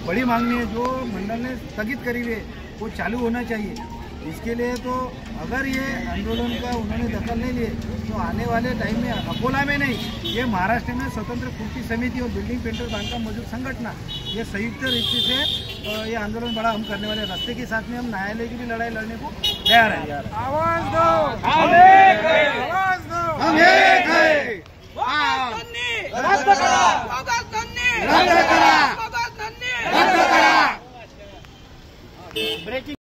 बड़ी मांगनी है जो मंडल ने स्थगित करी हुई है वो चालू होना चाहिए। इसके लिए तो अगर ये आंदोलन का उन्होंने दखल नहीं लिए तो आने वाले टाइम में अकोला में नहीं, ये महाराष्ट्र में स्वतंत्र पूर्ति समिति और बिल्डिंग पेंटर बांधकाम मजदूर संगठन ये संयुक्त रीति से ये आंदोलन बड़ा हम करने वाले। रास्ते के साथ में हम न्यायालय की भी लड़ाई लड़ने को तैयार है। आवाज दो, आवाज दो, हम एक हैं। ब्रेकिंग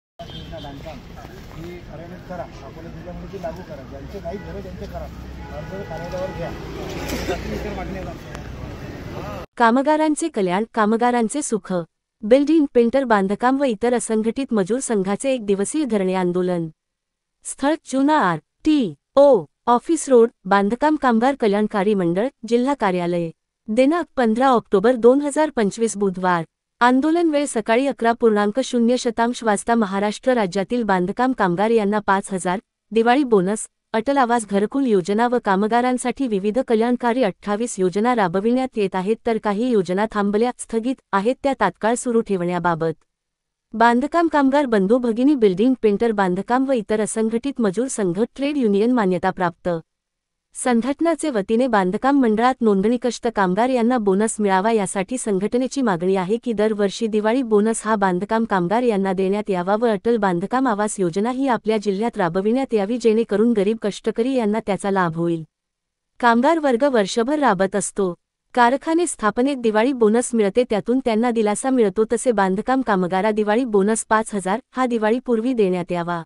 ही कार्यान्वित करा, अकोला जिल्ह्यामध्ये ती लागू करा, ज्यांचे नाही घरं त्यांचे करा, अर्ज कार्यालयावर घ्या, मागण्या। कामगारांचे कल्याण, कामगारांचे सुख। बिल्डिंग पेंटर बांधकाम व इतर असंघटित मजूर संघाचे 1 दिवसीय धरणे आंदोलन। स्थळ जुना RTO ऑफिस रोड, बांधकाम कामगार कल्याणकारी मंडळ, जिल्हा कार्यालय। दिनांक 15 ऑक्टोबर 2025 बुधवार। आंदोलन वेळ सकाळी 11:00 वाजता। महाराष्ट्र राज्यातील बांधकाम कामगार यांना 5,000 दिवाळी बोनस, अटल आवास घरकुल योजना व कामगारांसाठी विविध कल्याणकारी 28 योजना राबविण्यात येत आहेत, तर काही योजना थांबल्या, स्थगित आहेत त्या तात्काळ सुरू ठेवण्याबाबत बांधकाम कामगार बंधू भगिनी बिल्डिंग पेंटर बांधकाम व इतर असंघटित मजूर संघ ट्रेड युनियन मान्यताप्राप्त संघटनाचे वतीने बांधकाम मंडळात नोंदणीकृत कामगार यांना बोनस मिळावा यासाठी संघटनेची मागणी आहे की दरवर्षी दिवाळी बोनस हा बांधकाम कामगार यांना देण्यात यावा व अटल बांधकाम आवास योजना ही आपल्या जिल्ह्यात राबविण्यात यावी, जेणेकरून गरीब कष्टकरी यांना त्याचा लाभ होईल। कामगार वर्ग वर्षभर राबत असतो, कारखाने स्थापनेत दिवाळी बोनस मिळते, त्यातून त्यांना दिलासा मिळतो, तसे बांधकाम कामगारा दिवाळी बोनस 5,000 हा दिवाळीपूर्वी देण्यात यावा।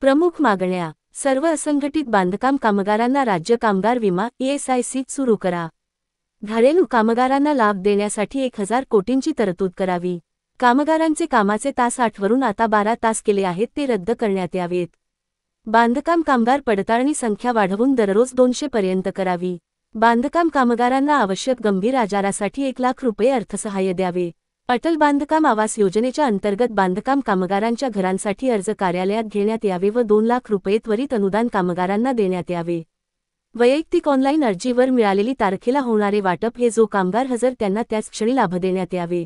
प्रमुख मागण्या: सर्व असंघटित बांधकाम कामगारांना राज्य कामगार विमा ESIC सुरू करा। घरेलू कामगारांना लाभ देण्यासाठी 1,000 कोटींची तरतूद करावी। कामगारांचे कामाचे तास 8 वरून आता 12 तास केले आहेत, ते रद्द करण्यात यावेत। बांधकाम कामगार पडताळणी संख्या वाढवून दररोज 200 पर्यंत करावी। बांधकाम कामगारांना आवश्यक गंभीर आजारासाठी 1 लाख रुपये अर्थसहाय्य द्यावे। अटल बांधकाम आवास योजनेच्या अंतर्गत बांधकाम कामगारांच्या घरांसाठी अर्ज कार्यालयात घेण्यात यावे व 2 लाख रुपये त्वरित अनुदान कामगारांना देण्यात यावे। वैयक्तिक ऑनलाईन अर्जीवर मिळालेली तारखेला होणारे वाटप हे जो कामगार हजर त्यांना त्याच क्षणी लाभ देण्यात यावे।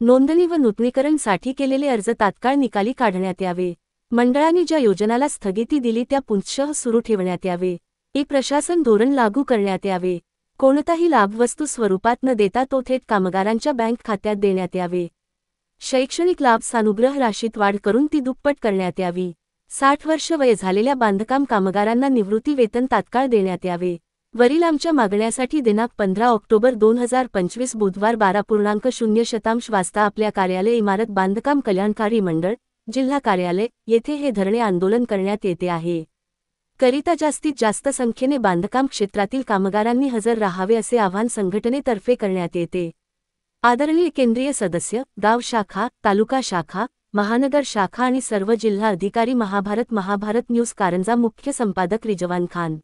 नोंदणी व नूतनीकरणसाठी केलेले अर्ज तात्काळ निकाली काढण्यात यावे। मंडळांनी ज्या योजनाला स्थगिती दिली त्या पुनश्च सुरू ठेवण्यात यावे। प्रशासन धोरण लागू करण्यात यावे। कोणताही लाभ वस्तू स्वरूपात न देता तो थेट कामगारांच्या बँक खात्यात देण्यात यावे। शैक्षणिक लाभ सानुग्रह राशीत वाढ करून ती दुप्पट करण्यात यावी। 60 वर्ष वय झालेल्या बांधकाम कामगारांना निवृत्ती वेतन तात्काळ देण्यात यावे। वरील आमच्या मागण्यासाठी दिनांक 15 ऑक्टोबर 2025 बुधवार 12:00 वाजता आपल्या कार्यालय इमारत बांधकाम कल्याणकारी मंडळ, जिल्हा कार्यालय येथे हे धरणे आंदोलन करण्यात येते आहे। करिता जास्तीत जास्त संख्येने बांधकाम क्षेत्रातील कामगारांनी हजर राहावे असे आवाहन संघटनेतर्फे करण्यात येते। आदरणीय केंद्रीय सदस्य, गाव शाखा, तालुका शाखा, महानगर शाखा आणि सर्व जिल्हा अधिकारी, महाभारत न्यूज कारंजा, मुख्य संपादक रिजवान खान।